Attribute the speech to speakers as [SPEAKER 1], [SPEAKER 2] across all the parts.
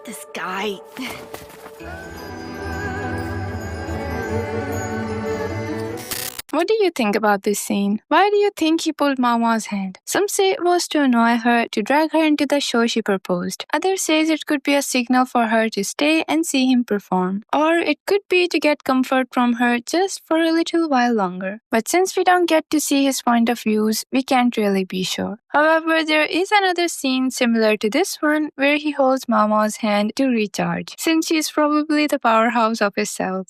[SPEAKER 1] This guy.
[SPEAKER 2] What do you think about this scene? Why do you think he pulled Maomao's hand? Some say it was to annoy her, to drag her into the show she proposed. Others says it could be a signal for her to stay and see him perform. Or it could be to get comfort from her just for a little while longer. But since we don't get to see his point of views, we can't really be sure. However, there is another scene similar to this one where he holds Maomao's hand to recharge, since she is probably the powerhouse of his cells.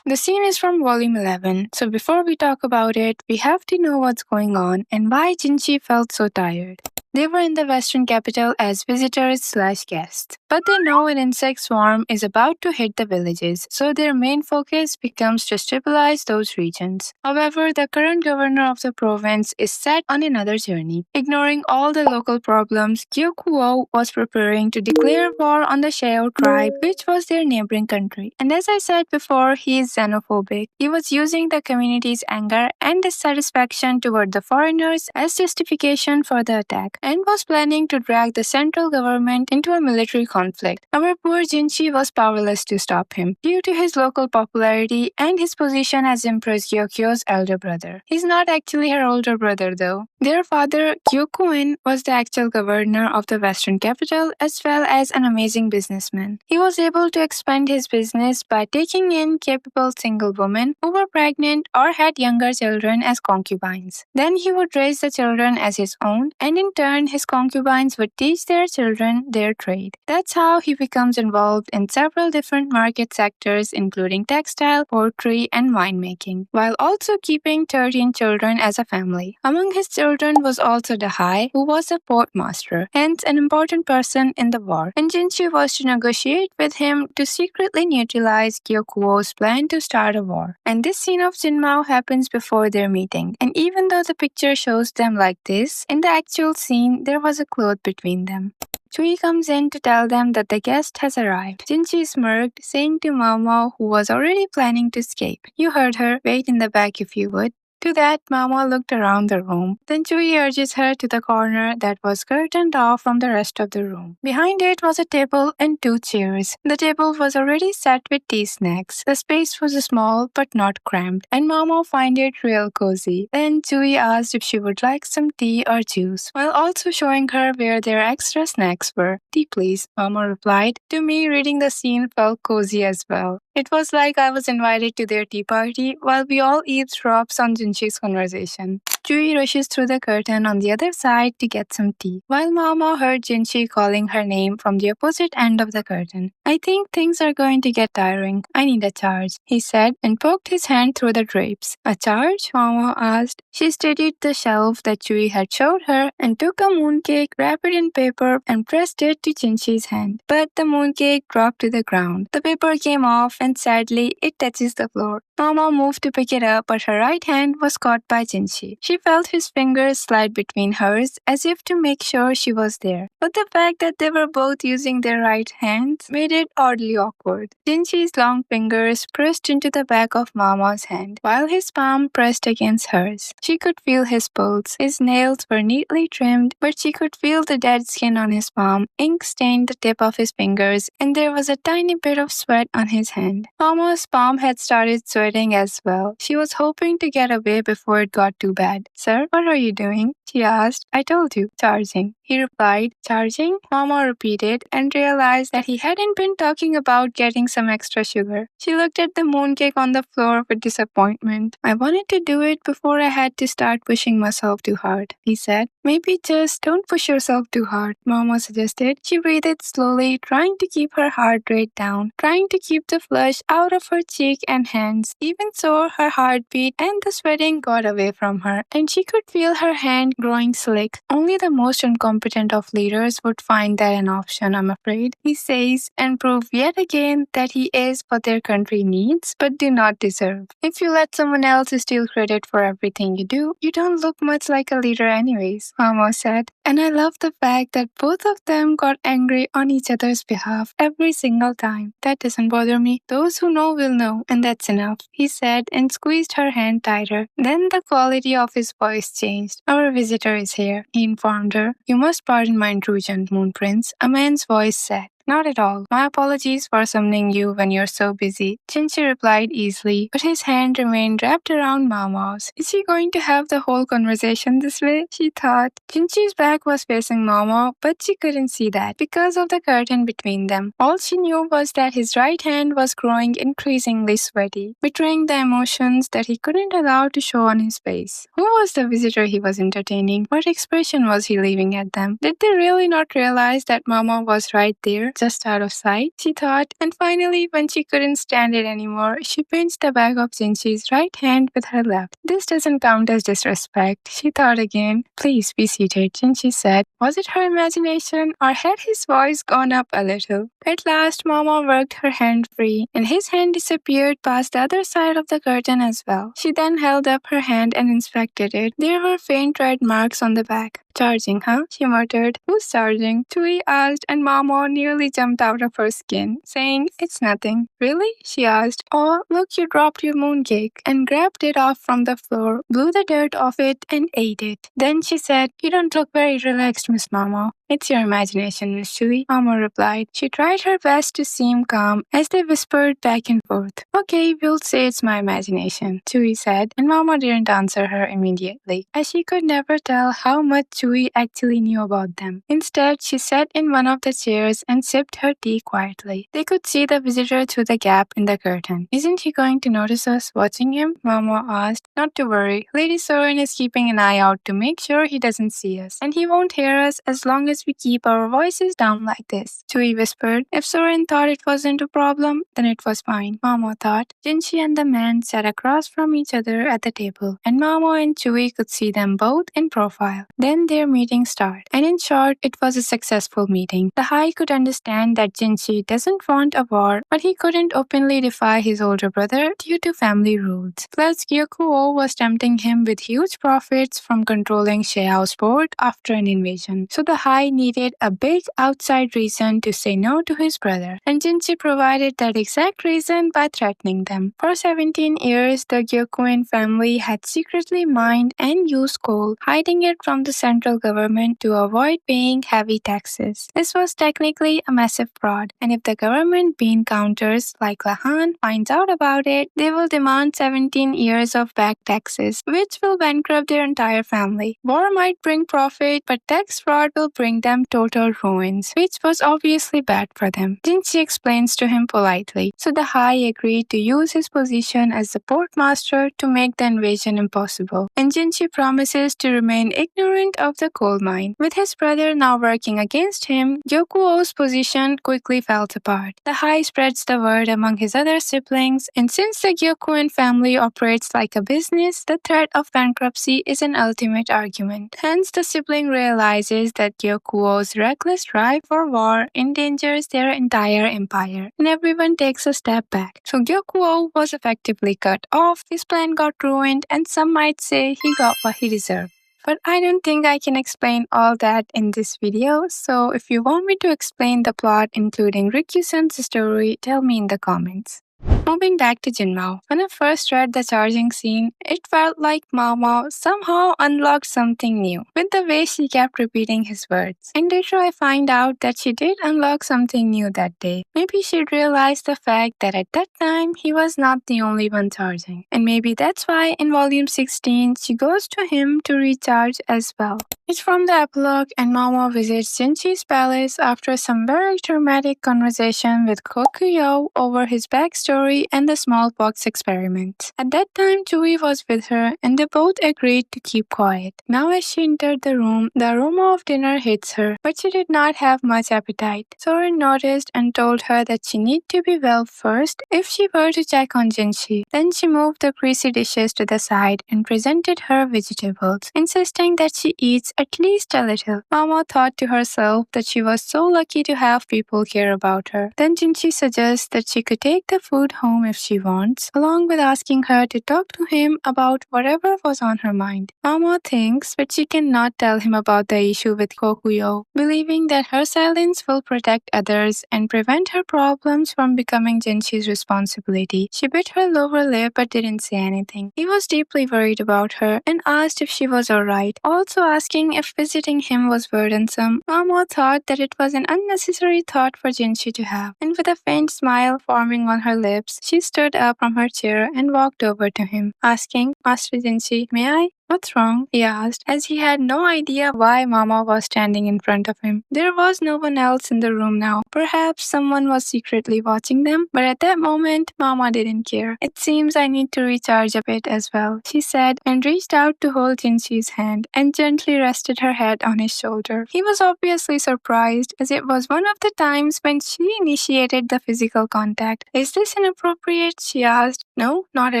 [SPEAKER 2] The scene is from volume 11, so before we talk about it, we have to know what's going on and why Jinshi felt so tired. They were in the western capital as visitors/guests, but they know an insect swarm is about to hit the villages, so their main focus becomes to stabilize those regions. However, the current governor of the province is set on another journey. Ignoring all the local problems, Gyoku-ou was preparing to declare war on the Xiao tribe, which was their neighboring country. And as I said before, he is xenophobic. He was using the community's anger and dissatisfaction toward the foreigners as justification for the attack, and was planning to drag the central government into a military conflict. Our poor Jinshi was powerless to stop him, due to his local popularity and his position as Empress Gyokuyou's elder brother. He's not actually her older brother though. Their father, Gyoku-in, was the actual governor of the western capital as well as an amazing businessman. He was able to expand his business by taking in capable single women who were pregnant or had younger children as concubines. Then he would raise the children as his own, and in turn his concubines would teach their children their trade. That's how he becomes involved in several different market sectors including textile, poultry, and winemaking, while also keeping 13 children as a family. Among his children was also Dahai, who was a port master, hence an important person in the war, and Jinshi was to negotiate with him to secretly neutralize Gyoku-ou's plan to start a war. And this scene of JinMao happens before their meeting, and even though the picture shows them like this, in the actual scene there was a cloth between them. Chui comes in to tell them that the guest has arrived. Jinshi smirked, saying to Maomao, who was already planning to escape, "You heard her, wait in the back if you would." To that, Mama looked around the room. Then Chui urges her to the corner that was curtained off from the rest of the room. Behind it was a table and 2 chairs. The table was already set with tea snacks. The space was small but not cramped, and Mama found it real cozy. Then Chui asked if she would like some tea or juice, while also showing her where their extra snacks were. "Tea please," Mama replied. To me, reading the scene felt cozy as well. It was like I was invited to their tea party while we all eavesdrops on Jinshi's conversation. Chui rushes through the curtain on the other side to get some tea, while Mama heard Jinshi calling her name from the opposite end of the curtain. "I think things are going to get tiring. I need a charge," he said and poked his hand through the drapes. "A charge?" Mama asked. She studied the shelf that Chui had showed her and took a mooncake, wrapped it in paper, and pressed it to Jinshi's hand. But the mooncake dropped to the ground. The paper came off and sadly it touches the floor. Mama moved to pick it up, but her right hand was caught by Jinshi. She felt his fingers slide between hers as if to make sure she was there. But the fact that they were both using their right hands made it oddly awkward. Jinshi's long fingers pressed into the back of Mama's hand, while his palm pressed against hers. She could feel his pulse. His nails were neatly trimmed, but she could feel the dead skin on his palm. Ink stained the tip of his fingers, and there was a tiny bit of sweat on his hand. Mama's palm had started sweating as well. She was hoping to get away before it got too bad. "Sir, what are you doing?" she asked. "I told you, charging." He replied. "Charging?" Mama repeated and realized that he hadn't been talking about getting some extra sugar. She looked at the mooncake on the floor with disappointment. "I wanted to do it before I had to start pushing myself too hard," he said. "Maybe just don't push yourself too hard," Mama suggested. She breathed slowly, trying to keep her heart rate down, trying to keep the flush out of her cheek and hands. Even so, her heartbeat and the sweating got away from her, and she could feel her hand growing slick. Only the most incompetent of leaders would find that an option, I'm afraid, he says, and prove yet again that he is what their country needs but do not deserve. If you let someone else steal credit for everything you do, you don't look much like a leader anyways, Mama said. And I love the fact that both of them got angry on each other's behalf every single time. That doesn't bother me. Those who know will know, and that's enough, he said and squeezed her hand tighter. Then the quality of his voice changed. Our visitor is here, he informed her. You must pardon my intrusion, Moon Prince, a man's voice said. Not at all. My apologies for summoning you when you're so busy, Jinshi replied easily, but his hand remained wrapped around Maomao's. Is he going to have the whole conversation this way? She thought. Jinshi's back was facing Maomao, but she couldn't see that because of the curtain between them. All she knew was that his right hand was growing increasingly sweaty, betraying the emotions that he couldn't allow to show on his face. Who was the visitor he was entertaining? What expression was he leaving at them? Did they really not realize that Maomao was right there, just out of sight, she thought, and finally, when she couldn't stand it anymore, she pinched the back of Jinshi's right hand with her left. This doesn't count as disrespect, she thought again. Please be seated, Jinshi said. Was it her imagination, or had his voice gone up a little? At last, Mama worked her hand free, and his hand disappeared past the other side of the curtain as well. She then held up her hand and inspected it. There were faint red marks on the back. Charging, huh? She muttered. Who's charging? Chui asked, and Mama nearly jumped out of her skin, saying, It's nothing. Really? She asked. Oh, look, you dropped your mooncake, and grabbed it off from the floor, blew the dirt off it, and ate it. Then she said, You don't look very relaxed, Miss Mama. It's your imagination, Miss Chui, Mama replied. She tried her best to seem calm as they whispered back and forth. Okay, we'll say it's my imagination, Chui said, and Mama didn't answer her immediately, as she could never tell how much Chui actually knew about them. Instead, she sat in one of the chairs and sipped her tea quietly. They could see the visitor through the gap in the curtain. Isn't he going to notice us watching him? Mama asked. Not to worry. Lady Soren is keeping an eye out to make sure he doesn't see us, and he won't hear us as long as we keep our voices down like this, Chui whispered. If Soren thought it wasn't a problem, then it was fine, Mama thought. Jinshi and the man sat across from each other at the table, and Mama and Chui could see them both in profile. Then their meeting started, and in short, it was a successful meeting. Dahai could understand that Jinshi doesn't want a war, but he couldn't openly defy his older brother due to family rules. Plus, Gyoku-ou was tempting him with huge profits from controlling Xiao's port after an invasion, so Dahai needed a big outside reason to say no to his brother, and Jinshi provided that exact reason by threatening them. For 17 years, the Gyokuen family had secretly mined and used coal, hiding it from the central government to avoid paying heavy taxes. This was technically a massive fraud, and if the government bean counters like Lahan finds out about it, they will demand 17 years of back taxes, which will bankrupt their entire family. War might bring profit, but tax fraud will bring them total ruins, which was obviously bad for them. Jinshi explains to him politely, so Dahai agreed to use his position as the port master to make the invasion impossible, and Jinshi promises to remain ignorant of the coal mine. With his brother now working against him, Gyoku-ou's position quickly fell apart. Dahai spreads the word among his other siblings, and since the Gyokuen family operates like a business, the threat of bankruptcy is an ultimate argument. Hence, the sibling realizes that Gyoku-ou's reckless drive for war endangers their entire empire, and everyone takes a step back. So Gyoku-ou was effectively cut off, his plan got ruined, and some might say he got what he deserved. But I don't think I can explain all that in this video, so if you want me to explain the plot including Rikyusen's story, tell me in the comments. Moving back to JinMao, when I first read the charging scene, it felt like Maomao somehow unlocked something new, with the way she kept repeating his words. And later I find out that she did unlock something new that day. Maybe she realized the fact that at that time, he was not the only one charging. And maybe that's why in volume 16, she goes to him to recharge as well. It's from the epilogue, and Maomao visits Jinshi's palace after some very dramatic conversation with Gyoku-ou over his backstory and the smallpox experiment. At that time, Chui was with her, and they both agreed to keep quiet. Now as she entered the room, the aroma of dinner hits her, but she did not have much appetite. Soren noticed and told her that she needed to be well first if she were to check on Jinshi. Then she moved the greasy dishes to the side and presented her vegetables, insisting that she eats at least a little. Mama thought to herself that she was so lucky to have people care about her. Then Jinshi suggests that she could take the food food home if she wants, along with asking her to talk to him about whatever was on her mind. Maomao thinks, but she cannot tell him about the issue with Gyoku-ou, believing that her silence will protect others and prevent her problems from becoming Jinshi's responsibility. She bit her lower lip but didn't say anything. He was deeply worried about her and asked if she was alright, also asking if visiting him was burdensome. Maomao thought that it was an unnecessary thought for Jinshi to have, and with a faint smile forming on her lips, she stood up from her chair and walked over to him, asking, "Master Jinshi, may I?" "What's wrong?" he asked, as he had no idea why Mama was standing in front of him. There was no one else in the room now. Perhaps someone was secretly watching them, but at that moment, Mama didn't care. "It seems I need to recharge a bit as well," she said, and reached out to hold Jinshi's hand and gently rested her head on his shoulder. He was obviously surprised, as it was one of the times when she initiated the physical contact. "Is this inappropriate?" she asked. "No, not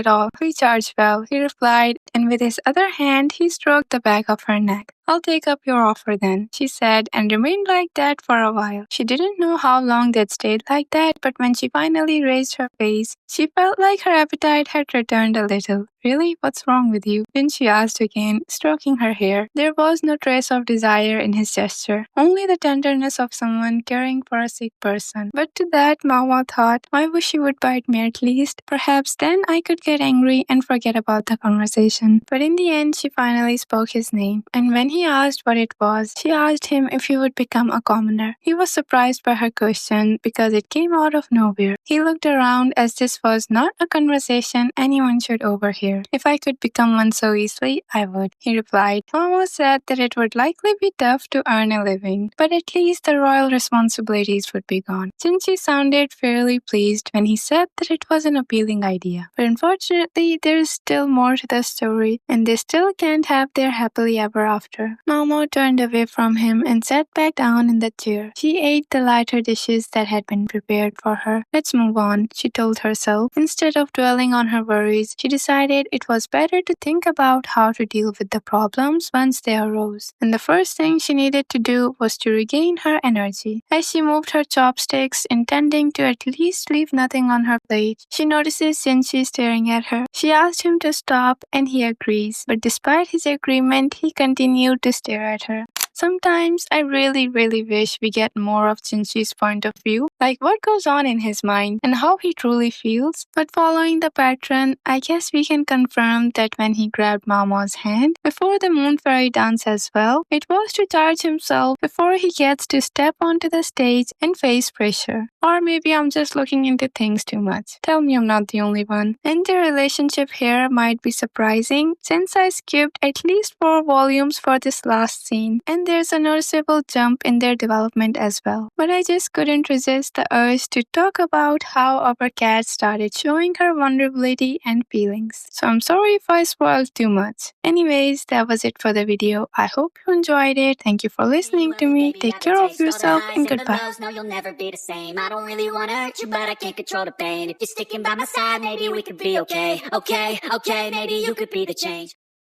[SPEAKER 2] at all. Recharge well," he replied, and with his other hand, he stroked the back of her neck. "I'll take up your offer then," she said, and remained like that for a while. She didn't know how long they'd stayed like that, but when she finally raised her face, she felt like her appetite had returned a little. "Really? What's wrong with you?" Jinshi asked again, stroking her hair. There was no trace of desire in his gesture, only the tenderness of someone caring for a sick person. But to that, Maomao thought, "I wish she would bite me at least. Perhaps then I could get angry and forget about the conversation." But in the end, she finally spoke his name, and when he asked what it was, she asked him if he would become a commoner. He was surprised by her question because it came out of nowhere. He looked around as this was not a conversation anyone should overhear. "If I could become one so easily, I would," he replied. Maomao said that it would likely be tough to earn a living, but at least the royal responsibilities would be gone. Jinshi sounded fairly pleased when he said that it was an appealing idea. But unfortunately, there is still more to the story, and they still can't have their happily ever after. Maomao turned away from him and sat back down in the chair. She ate the lighter dishes that had been prepared for her. "Let's move on," she told herself. Instead of dwelling on her worries, she decided it was better to think about how to deal with the problems once they arose. And the first thing she needed to do was to regain her energy. As she moved her chopsticks, intending to at least leave nothing on her plate, she notices Jinshi staring at her. She asked him to stop and he agrees, but despite his agreement, he continued to stare at her. Sometimes I really wish we get more of Jinshi's point of view, like what goes on in his mind and how he truly feels. But following the pattern, I guess we can confirm that when he grabbed Maomao's hand before the Moon Fairy dance as well, it was to charge himself before he gets to step onto the stage and face pressure. Or maybe I'm just looking into things too much. Tell me I'm not the only one. And their relationship here might be surprising since I skipped at least 4 volumes for this last scene, and there's a noticeable jump in their development as well. But I just couldn't resist the urge to talk about how our cat started showing her vulnerability and feelings. So I'm sorry if I spoiled too much. Anyways, that was it for the video. I hope you enjoyed it. Thank you for listening to me. Take care of yourself and goodbye.
[SPEAKER 3] No, you'll never be the same. I don't really wanna hurt you, but I can't control the pain. If you're sticking by my side, maybe we could be okay. Okay, maybe you could be the change.